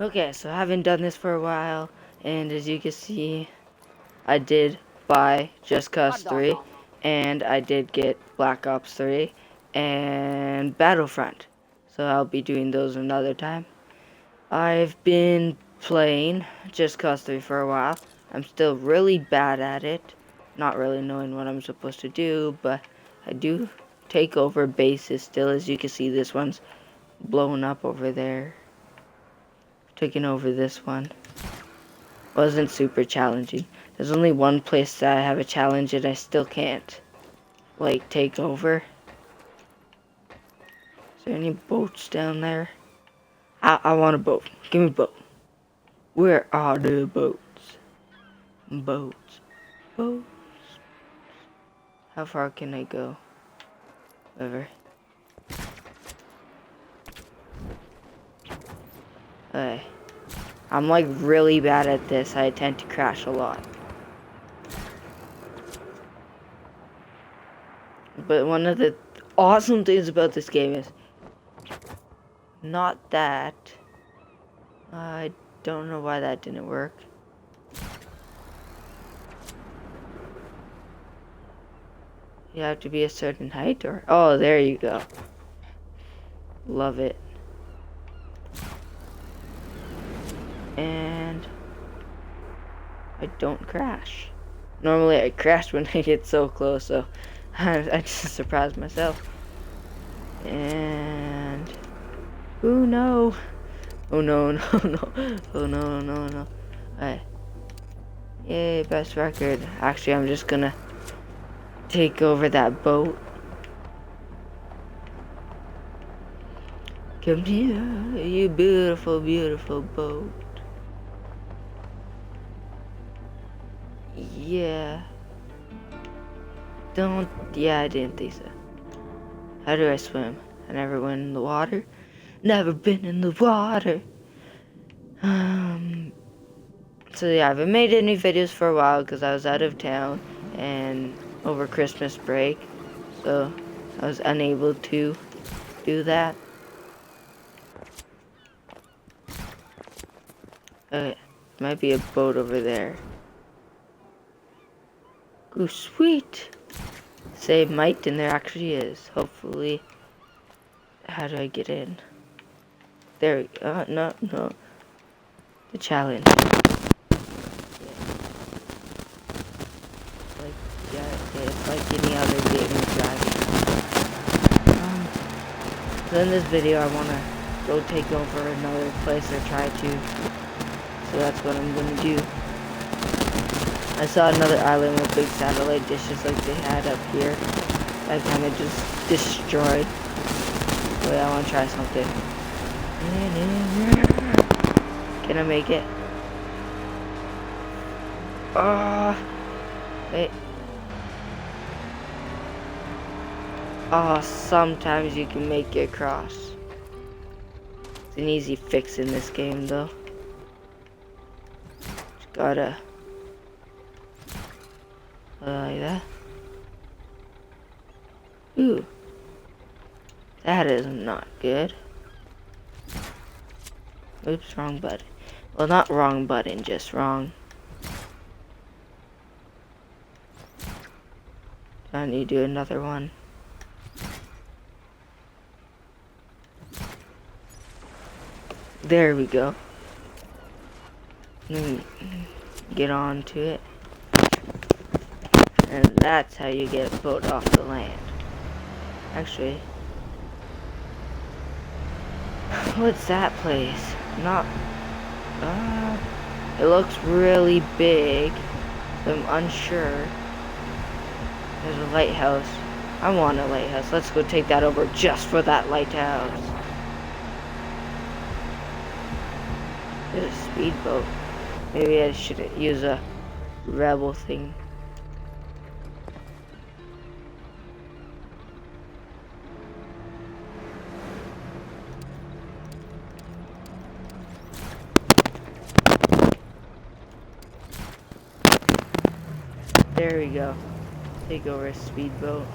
Okay, so I haven't done this for a while, and as you can see, I did buy Just Cause 3, and I did get Black Ops 3, and Battlefront. So I'll be doing those another time. I've been playing Just Cause 3 for a while. I'm still really bad at it, not really knowing what I'm supposed to do, but I do take over bases still. As you can see, this one's blowing up over there. Taking over this one. Wasn't super challenging. There's only one place that I have a challenge and I still can't, like, take over. Is there any boats down there? I want a boat. Give me a boat. Where are the boats? Boats. Boats. How far can I go? Whatever. Okay. I'm like really bad at this. I tend to crash a lot. But one of the awesome things about this game is not that. I don't know why that didn't work. You have to be a certain height, or oh, there you go. Love it. And I don't crash. Normally I crash when I get so close, so I just surprised myself. And oh no. Oh no, no, no. Oh no, no, no. Alright. Yay, best record. Actually, I'm just gonna take over that boat. Come here, you beautiful, beautiful boat. Yeah. Yeah, I didn't think so. How do I swim? I never went in the water. Never been in the water. So yeah, I haven't made any videos for a while because I was out of town and over Christmas break. So I was unable to do that. Might be a boat over there. Ooh, sweet. Say might, and there actually is. Hopefully. How do I get in? There. No, no. The challenge. It's like any other game of driving. So in this video, I wanna go take over another place or try to. So that's what I'm gonna do. I saw another island with big satellite dishes like they had up here. I kind of just destroyed. Wait, I want to try something. Can I make it? Wait. Sometimes you can make it across. It's an easy fix in this game, though. Just gotta... like that. Ooh. That is not good. Oops, wrong button. Well, not wrong button, just wrong. I need to do another one. There we go. Let me get on to it. And that's how you get a boat off the land. Actually, what's that place? Not, it looks really big, so I'm unsure. There's a lighthouse. I want a lighthouse. Let's go take that over just for that lighthouse. There's a speedboat. Maybe I should use a rebel thing. There we go. Take over a speedboat.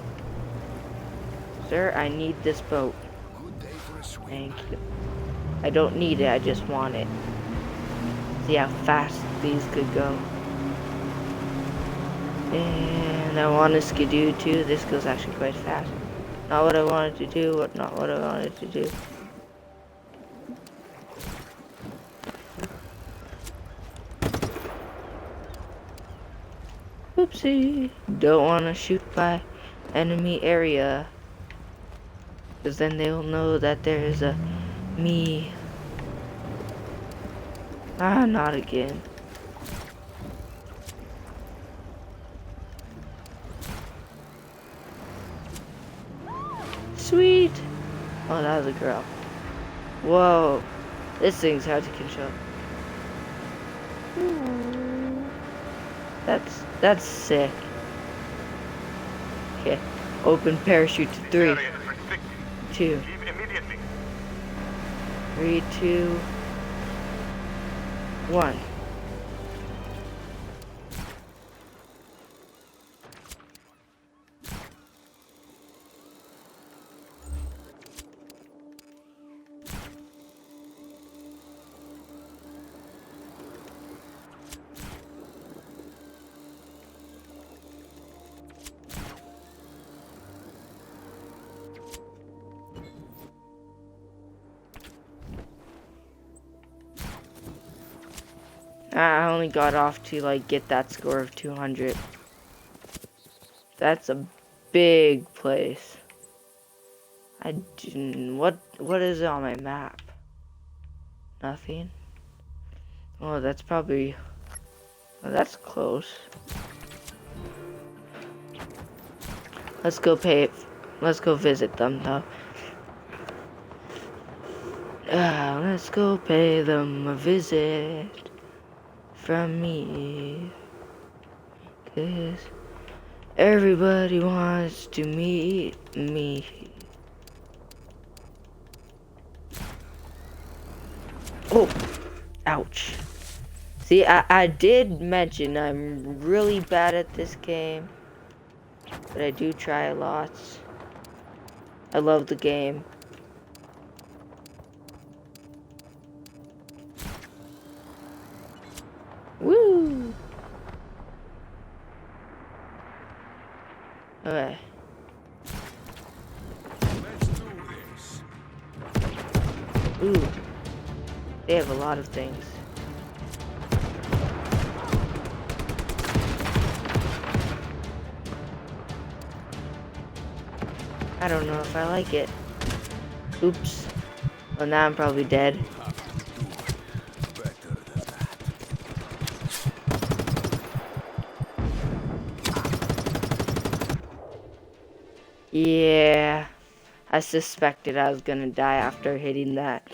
Sir, I need this boat. Thank you. I don't need it, I just want it. See how fast these could go. And I want to skidoo too. This goes actually quite fast. Not what I wanted to do, but not what I wanted to do. Oopsie. Don't want to shoot by enemy area. Because then they'll know that there is a me. Ah, not again. Sweet. Oh, that was a girl. Whoa. This thing's hard to control. That's sick. Okay. Open parachute to 3, 2, 3, 2, 1. I only got off to like get that score of 200. That's a big place. What is it on my map? Nothing. Oh, that's probably. Oh, that's close. Let's go visit them though. Let's go pay them a visit from me. 'Cause everybody wants to meet me. Oh, ouch. See, I did mention I'm really bad at this game, but I do try a lot. I love the game. Woo! Okay. Let's do this. Ooh. They have a lot of things. I don't know if I like it. Oops. Well, now I'm probably dead. Yeah, I suspected I was gonna die after hitting that.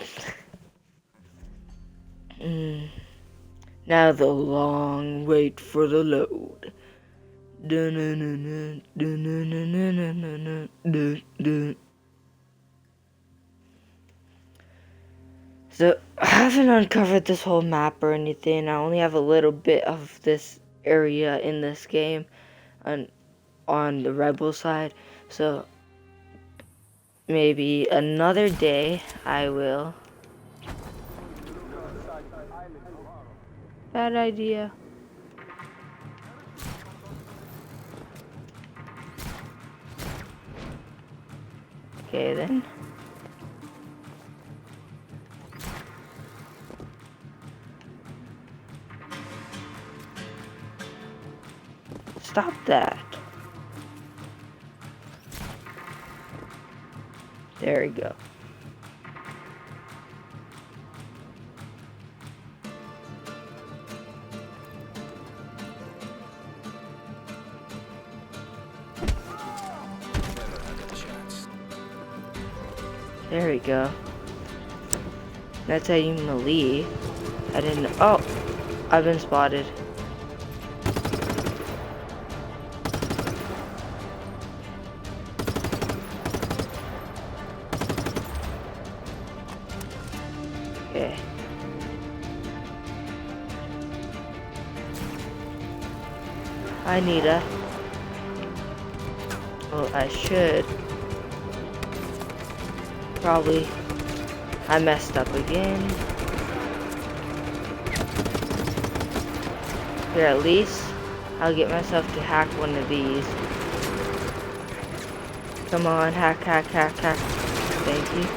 Now the long wait for the load. So I haven't uncovered this whole map or anything. I only have a little bit of this area in this game on the rebel side. So maybe another day I will. Bad idea. Okay then. Stop that. There we go. There we go. That's how you melee. I didn't. Oh, I've been spotted. Okay. Hi, Nita. Well, I should probably I messed up again. Here, at least I'll get myself to hack one of these. Come on, hack, hack, hack, hack. Thank you.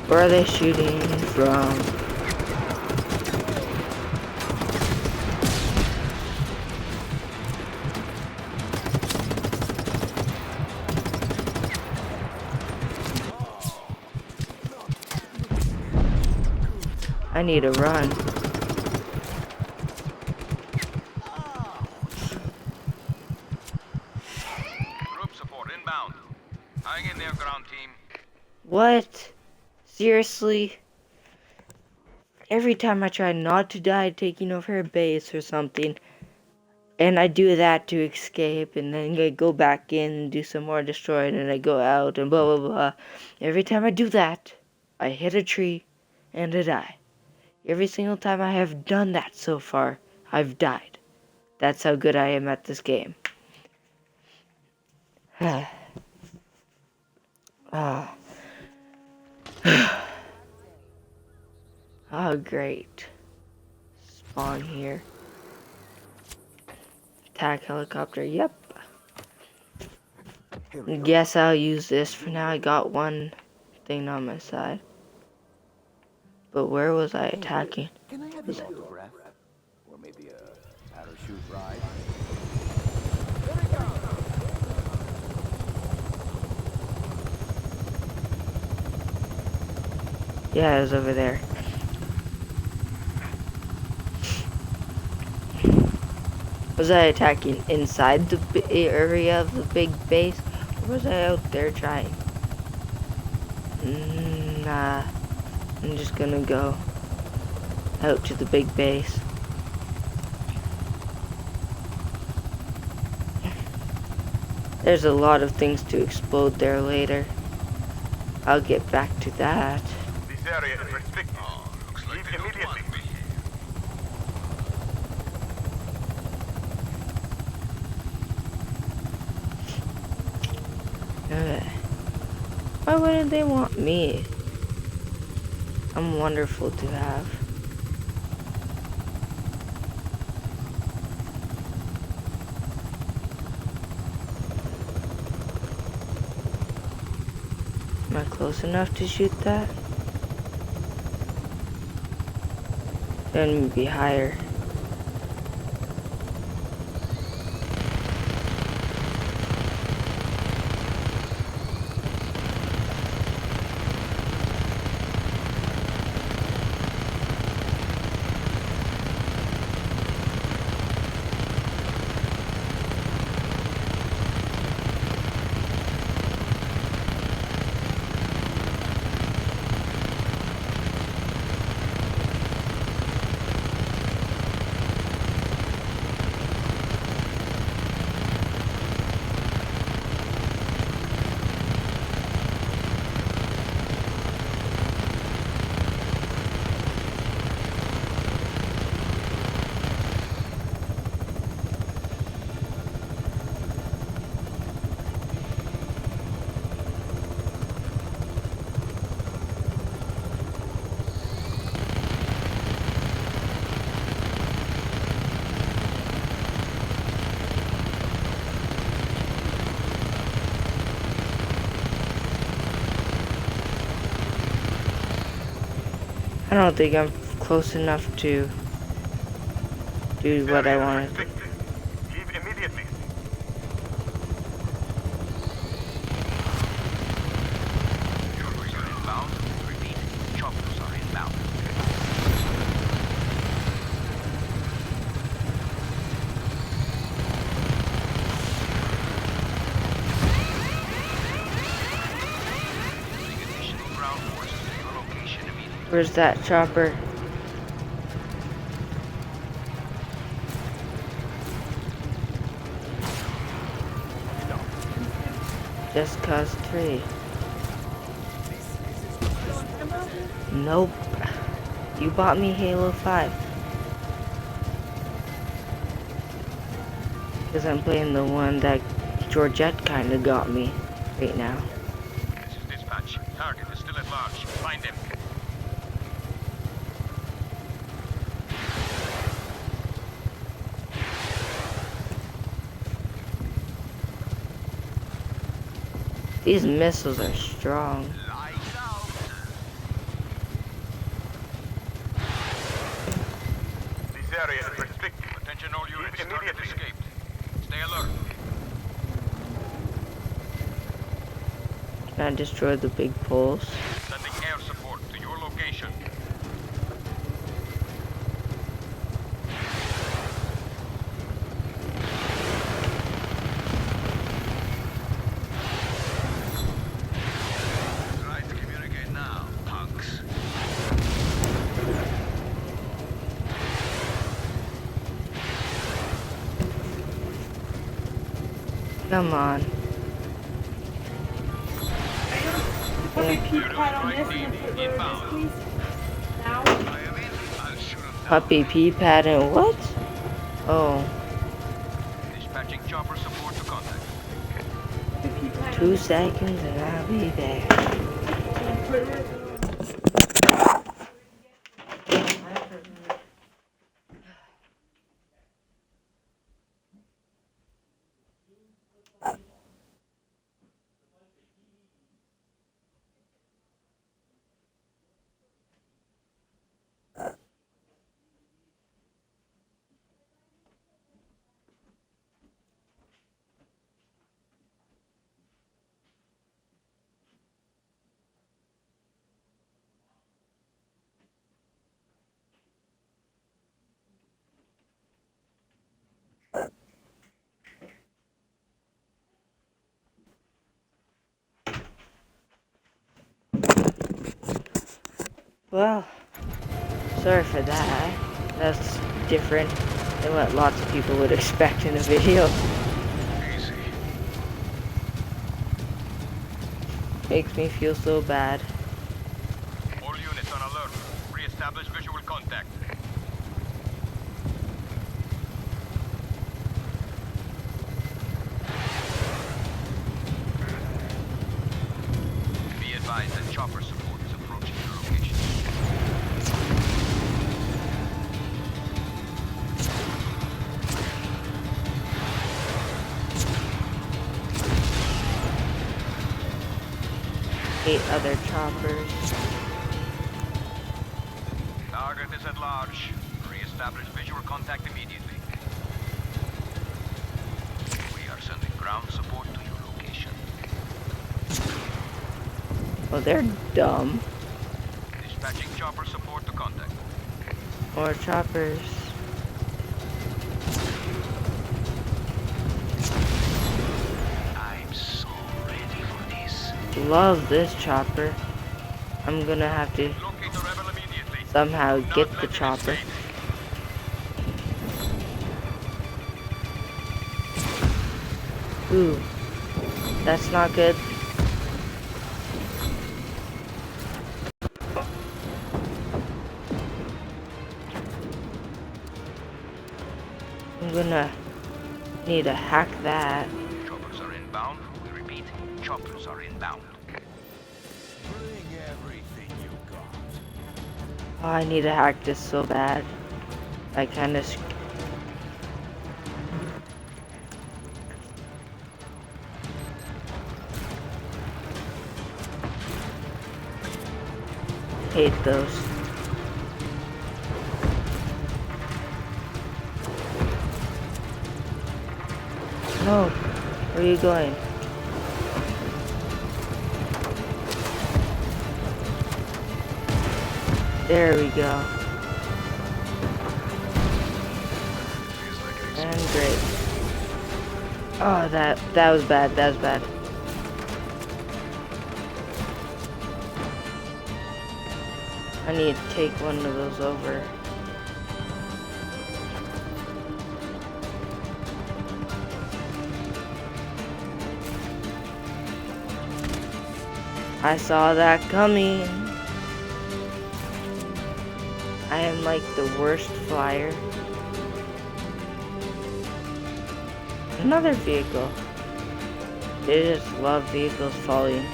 Where are they shooting from? I need to run. Group support inbound. Hang in there, ground team. What? Seriously? Every time I try not to die taking over a base or something, and I do that to escape, and then I go back in and do some more destroyed, and I go out and blah blah blah. Every time I do that, I hit a tree and I die. Every single time I have done that so far, I've died. That's how good I am at this game. Oh, great. Spawn here. Attack helicopter, yep. Guess I'll use this for now. I got one thing on my side. But where was I attacking? Can I have an autograph? Or maybe a parachute ride? Yeah, it was over there. Was I attacking inside the area of the big base? Or was I out there trying? Nah. I'm just gonna go out to the big base. There's a lot of things to explode there later. I'll get back to that. This area is restricted. Looks like leave immediately. Okay. Why wouldn't they want me? I'm wonderful to have. Am I close enough to shoot that? Then be higher. I don't think I'm close enough to do what I wanted. Leave immediately. Choppers are inbound. Repeat, choppers are inbound. Using additional ground forces to your location immediately. Where's that chopper? Just Cause 3. Nope. You bought me Halo 5. Because I'm playing the one that Georgette kind of got me right now. This is dispatch. Target is still at large. Find him. These missiles are strong. Lights out. This area is restricted. Attention all units. Target escaped. Stay alert. Can I destroy the big poles? Sending air support to your location. Try to communicate now, punks. Come on. Okay, peep pad on this and put where it is, please. Now. I am in. I'll shoot him down. Puppy pee pad and what? Oh, Dispatching chopper support to contact. The peep pad. 2 seconds and I'll be there. Put it. Well, sorry for that. That's different than what lots of people would expect in a video. Easy. Makes me feel so bad. All units on alert. Re-establish visual contact. Be advised that chopper support is approaching your location. Hate other choppers. Target is at large. Re-establish visual contact immediately. We are sending ground support to your location. Oh, they're dumb. Dispatching chopper support to contact. More choppers. I'm so ready for this. Love this chopper. I'm gonna have to Locate the rebel immediately. somehow Not get let the him chopper. escape. Ooh, that's not good. I'm gonna need to hack that. Choppers are inbound. We repeat, choppers are inbound. Bring everything you got. Oh, I need to hack this so bad. I kind of hate those. No, where are you going? There we go. And great. Oh, that was bad. That was bad. I need to take one of those over. I saw that coming. I am like the worst flyer. Another vehicle. They just love vehicles falling.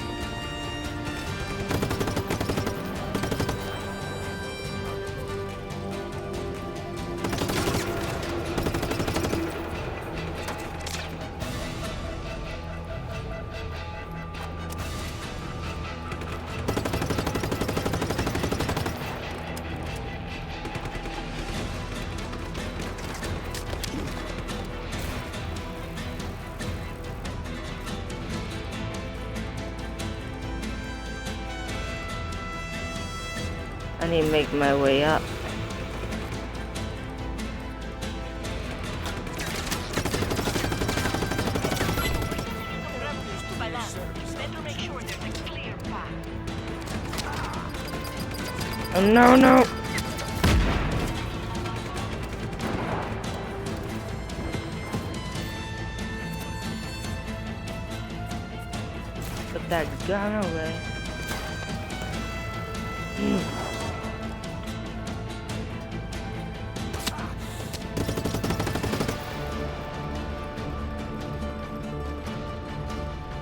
I need to make my way up. Oh, no, no. Put that gun away.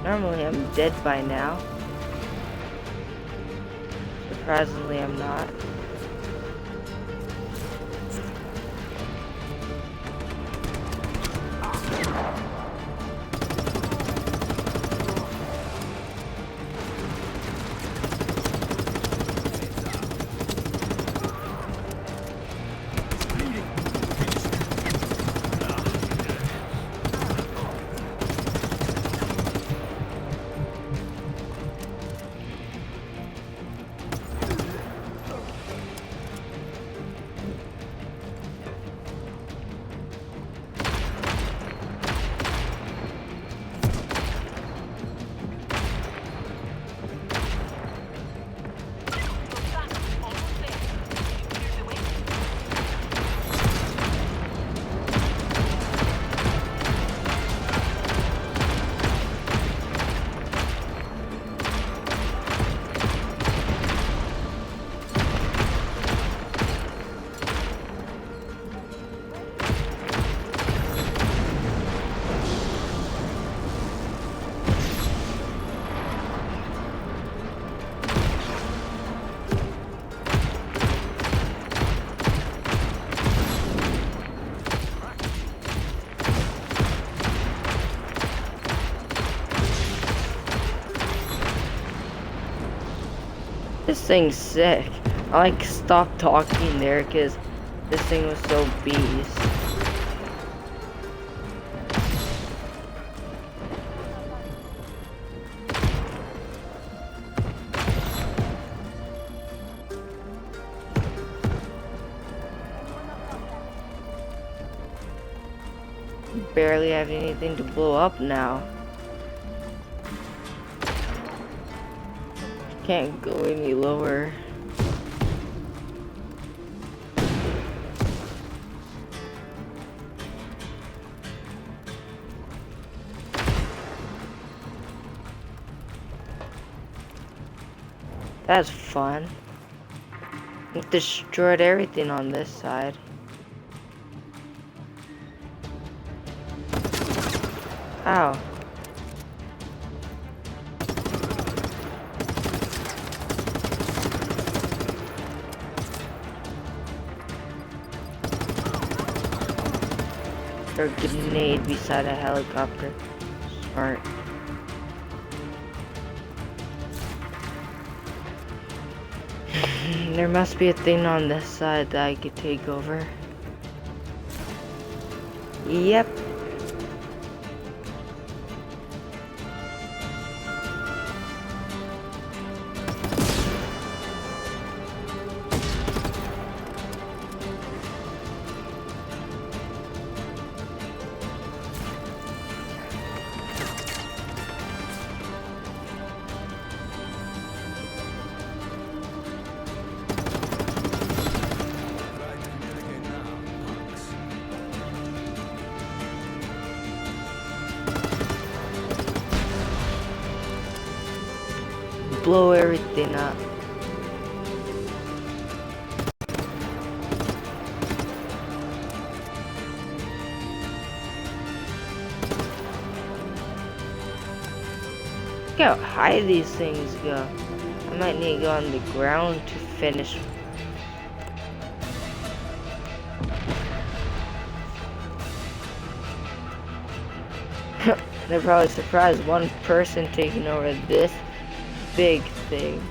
Normally I'm dead by now. Surprisingly, I'm not. This thing's sick. I like stopped talking there because this thing was so beast. Barely have anything to blow up now. Can't go any lower. That's fun. It destroyed everything on this side. Ow. Or a grenade beside a helicopter. Smart. There must be a thing on this side that I could take over. Yep. Blow everything up. Look how high these things go. I might need to go on the ground to finish. They're probably surprised one person taking over this big thing.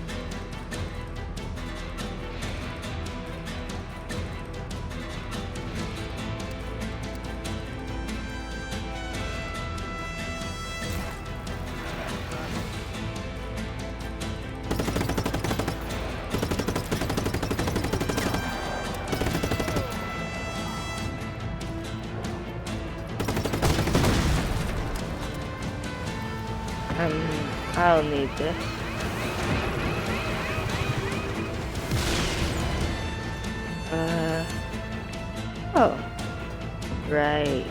I don't need this. Oh. Right.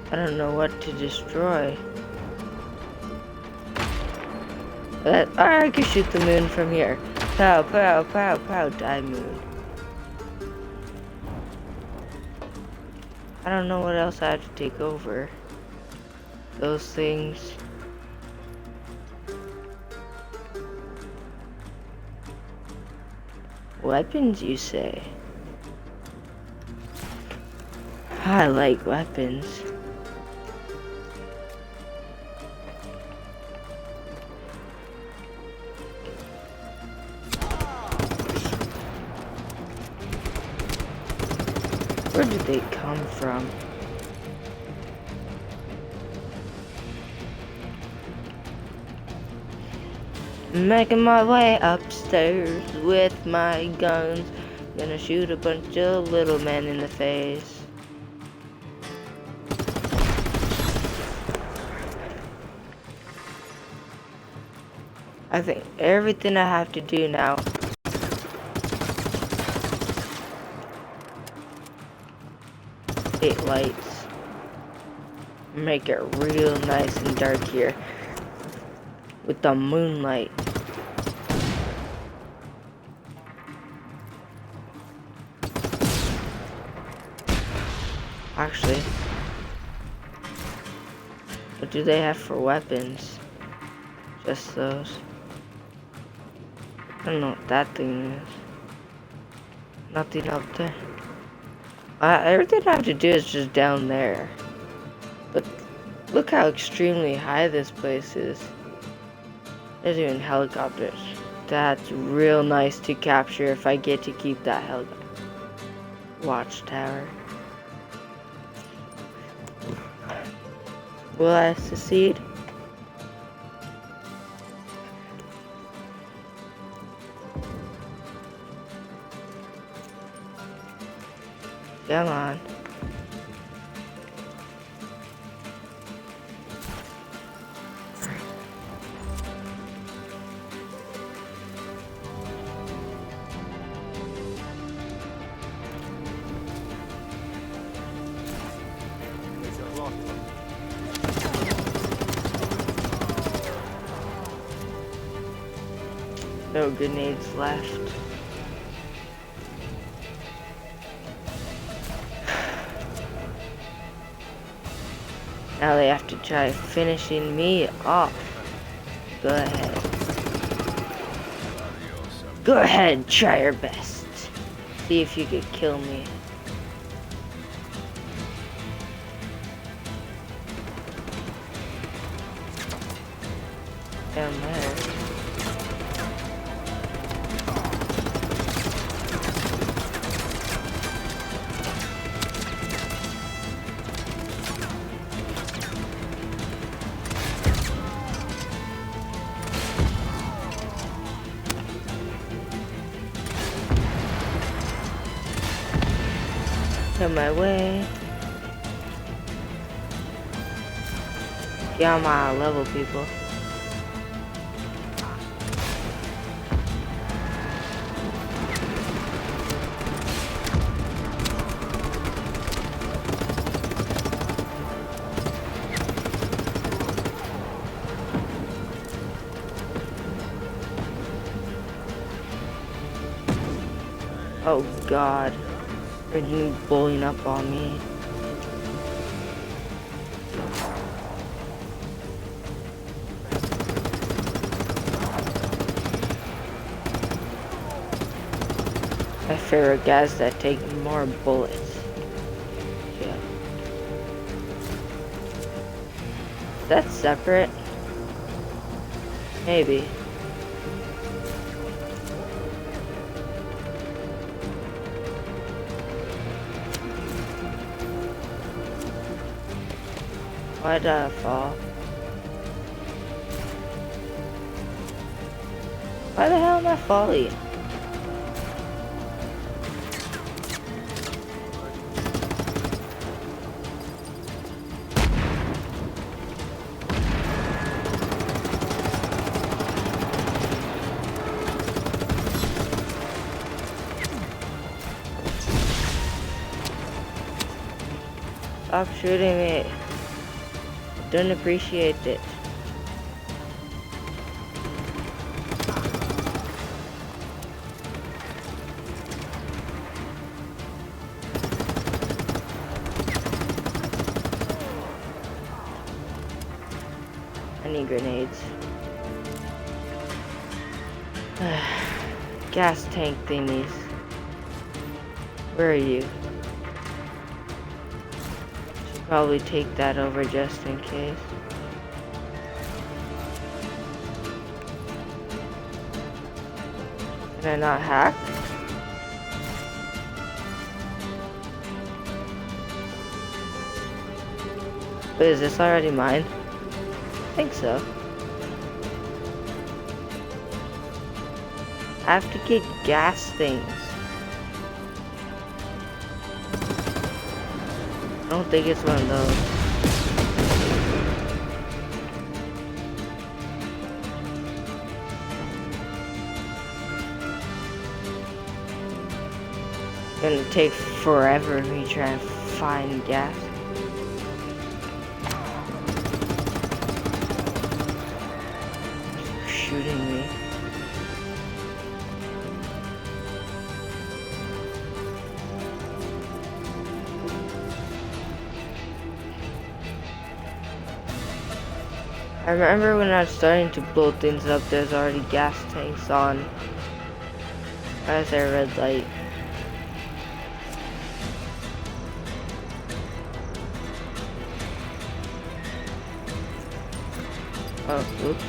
I don't know what to destroy. I can shoot the moon from here. Pow, pow, pow, pow, die moon. I don't know what else I have to take over. Those things. Weapons, you say? I like weapons. Where did they come from? Making my way upstairs with my guns. Gonna shoot a bunch of little men in the face. I think everything I have to do now lights. Make it real nice and dark here with the moonlight. Actually, what do they have for weapons? Just those. I don't know what that thing is. Nothing up there. Everything I have to do is just down there. But look how extremely high this place is. There's even helicopters. That's real nice to capture if I get to keep that helicopter. Watchtower. Will I succeed? Come on. No grenades left. Now they have to try finishing me off. Go ahead. Go ahead, try your best. See if you could kill me. Down there. On my way. Get on my level, people. Oh God. Are you bullying up on me? My favorite guys that take more bullets. Yeah. That's separate? Maybe. Why did I fall? Why the hell am I falling? Stop shooting me. Don't appreciate it. I need grenades. Gas tank thingies. Where are you? Should probably take that over just in case. Can I not hack? Wait, is this already mine? I think so. I have to get gas things. I don't think it's one of those. It's gonna take forever me trying to find gas. Shooting me. I remember when I was starting to blow things up, there's already gas tanks on. Why is there a red light? Oh, oops.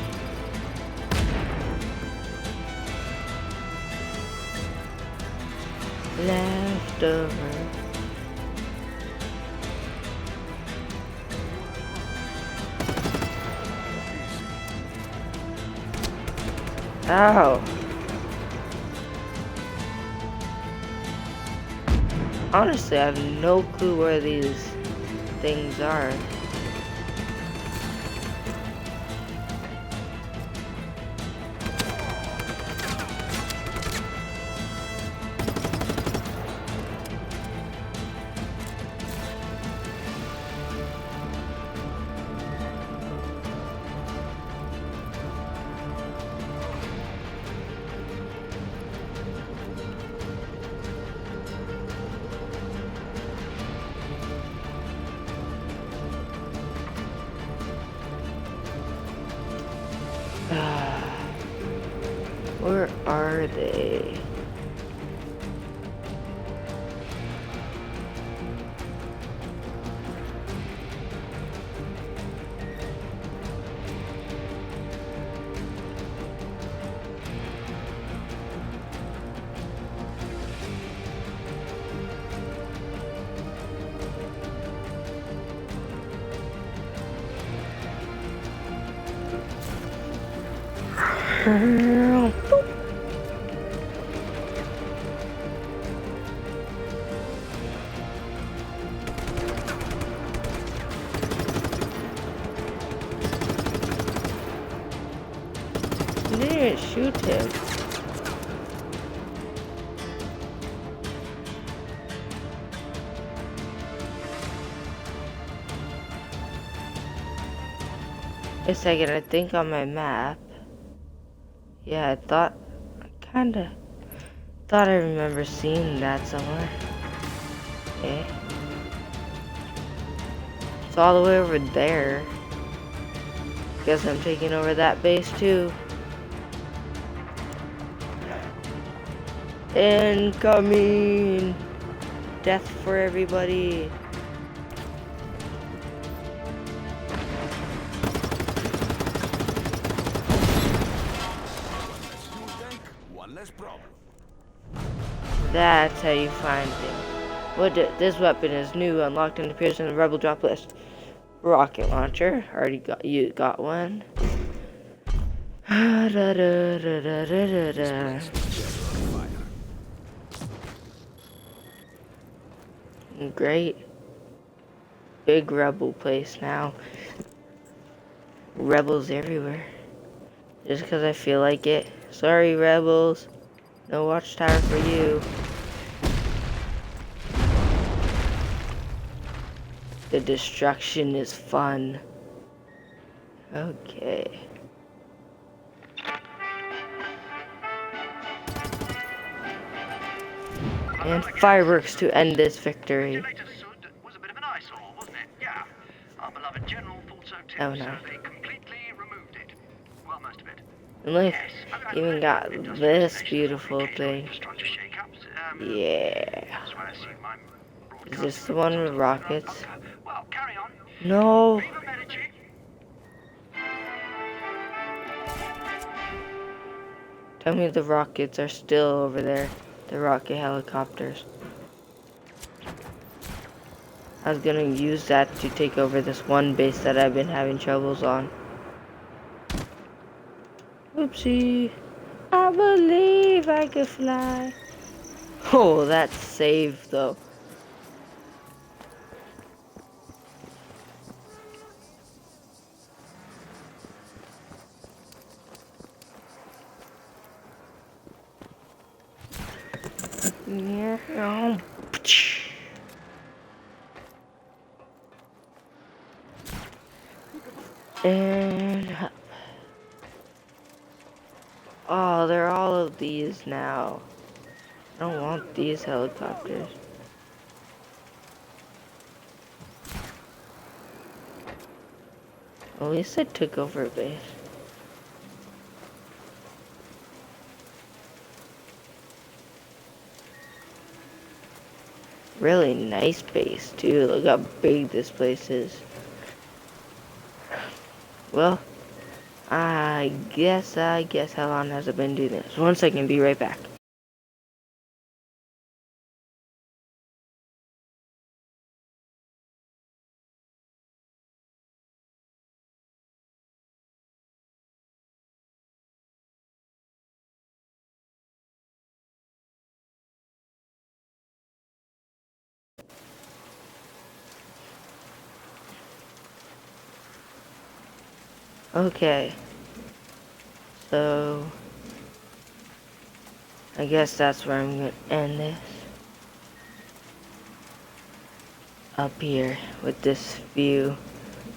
Leftover. Ow. Honestly, I have no clue where these things are. Where are they? I didn't shoot him. Wait a second, I think on my map. Yeah, I thought, kinda Thought I remember seeing that somewhere. Okay. It's all the way over there. Guess I'm taking over that base too. Incoming! Death for everybody. One less problem. That's how you find things. This weapon is new, unlocked, and appears in the rebel drop list. Rocket launcher. Already got one. Da, da, da, da, da, da, da. Great. Big rebel place now. Rebels everywhere. Just because I feel like it. Sorry, rebels. No watchtower for you. The destruction is fun. Okay. And fireworks to end this victory. Was a bit of an eyesore, wasn't it? Yeah. Our beloved general thought so too, Oh, so no. they completely removed it. Well, most of it. And look, Yes. even got this beautiful thing. Infrastructure shake-ups. Yeah. That's why I see my Is this the one with rockets? Well, carry on. No. Viva Medici. Tell me the rockets are still over there. The rocket helicopters. I was gonna use that to take over this one base that I've been having troubles on. Oopsie. I believe I could fly. Oh, that's saved though. Yeah. And oh, they're all of these now. I don't want these helicopters. At least I took over a base. Really nice base too. Look how big this place is. Well, I guess how long has it been doing this? 1 second, be right back. Okay. So I guess that's where I'm gonna end this. Up here with this view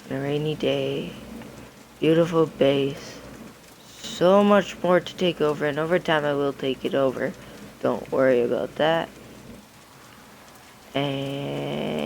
on a rainy day. Beautiful base. So much more to take over, and over time I will take it over. Don't worry about that. And